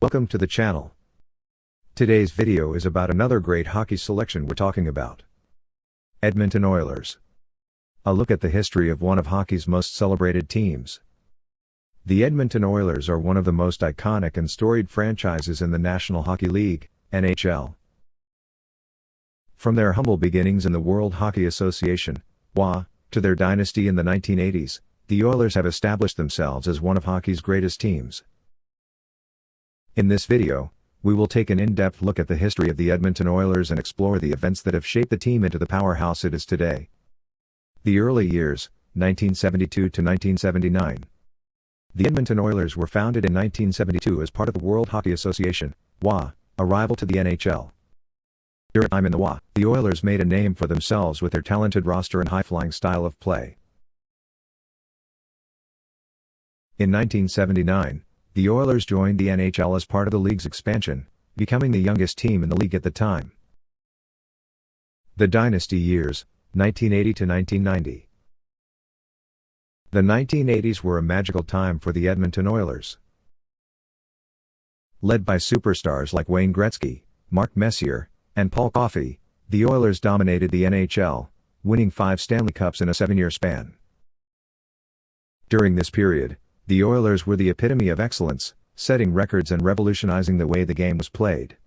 Welcome to the channel. Today's video is about another great hockey selection we're talking about. Edmonton Oilers. A look at the history of one of hockey's most celebrated teams. The Edmonton Oilers are one of the most iconic and storied franchises in the National Hockey League, NHL. From their humble beginnings in the World Hockey Association, WHA, to their dynasty in the 1980s, the Oilers have established themselves as one of hockey's greatest teams. In this video, we will take an in-depth look at the history of the Edmonton Oilers and explore the events that have shaped the team into the powerhouse it is today. The early years, 1972 to 1979. The Edmonton Oilers were founded in 1972 as part of the World Hockey Association, WHA, a rival to the NHL. During time in the WHA, the Oilers made a name for themselves with their talented roster and high-flying style of play. In 1979, the Oilers joined the NHL as part of the league's expansion, becoming the youngest team in the league at the time. The Dynasty years, 1980 to 1990. The 1980s were a magical time for the Edmonton Oilers. Led by superstars like Wayne Gretzky, Mark Messier, and Paul Coffey, the Oilers dominated the NHL, winning 5 Stanley Cups in a 7-year span. During this period, the Oilers were the epitome of excellence, setting records and revolutionizing the way the game was played.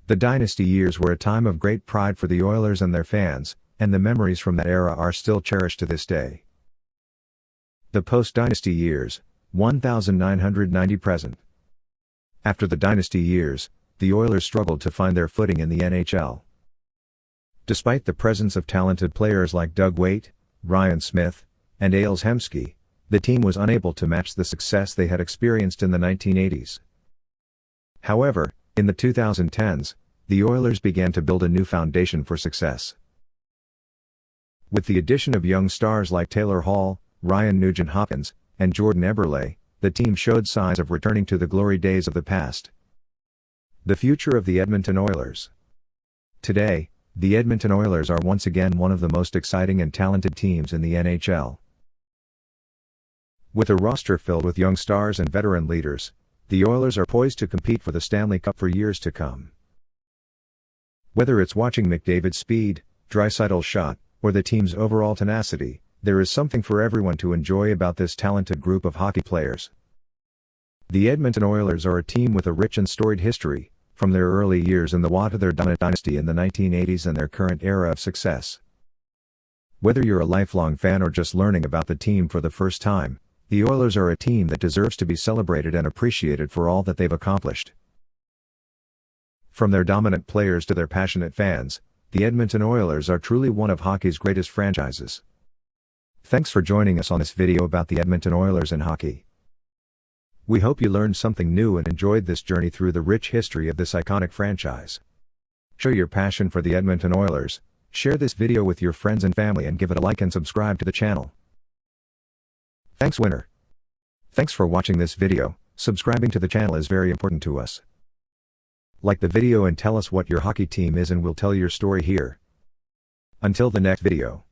The Dynasty years were a time of great pride for the Oilers and their fans, and the memories from that era are still cherished to this day. The post-Dynasty years, 1990 present. After the Dynasty years, the Oilers struggled to find their footing in the NHL. Despite the presence of talented players like Doug Weight, Ryan Smith, and Ales Hemsky, the team was unable to match the success they had experienced in the 1980s. However, in the 2010s, the Oilers began to build a new foundation for success. With the addition of young stars like Taylor Hall, Ryan Nugent-Hopkins, and Jordan Eberle, the team showed signs of returning to the glory days of the past. The future of the Edmonton Oilers. Today, the Edmonton Oilers are once again one of the most exciting and talented teams in the NHL. With a roster filled with young stars and veteran leaders, the Oilers are poised to compete for the Stanley Cup for years to come. Whether it's watching McDavid's speed, Draisaitl's shot, or the team's overall tenacity, there is something for everyone to enjoy about this talented group of hockey players. The Edmonton Oilers are a team with a rich and storied history, from their early years in the WHA to their dominant dynasty in the 1980s and their current era of success. Whether you're a lifelong fan or just learning about the team for the first time, the Oilers are a team that deserves to be celebrated and appreciated for all that they've accomplished. From their dominant players to their passionate fans, the Edmonton Oilers are truly one of hockey's greatest franchises. Thanks for joining us on this video about the Edmonton Oilers and hockey. We hope you learned something new and enjoyed this journey through the rich history of this iconic franchise. Show your passion for the Edmonton Oilers, share this video with your friends and family and give it a like and subscribe to the channel. Thanks winner. Thanks for watching this video. Subscribing to the channel is very important to us. Like the video and tell us what your hockey team is and we'll tell your story here. Until the next video.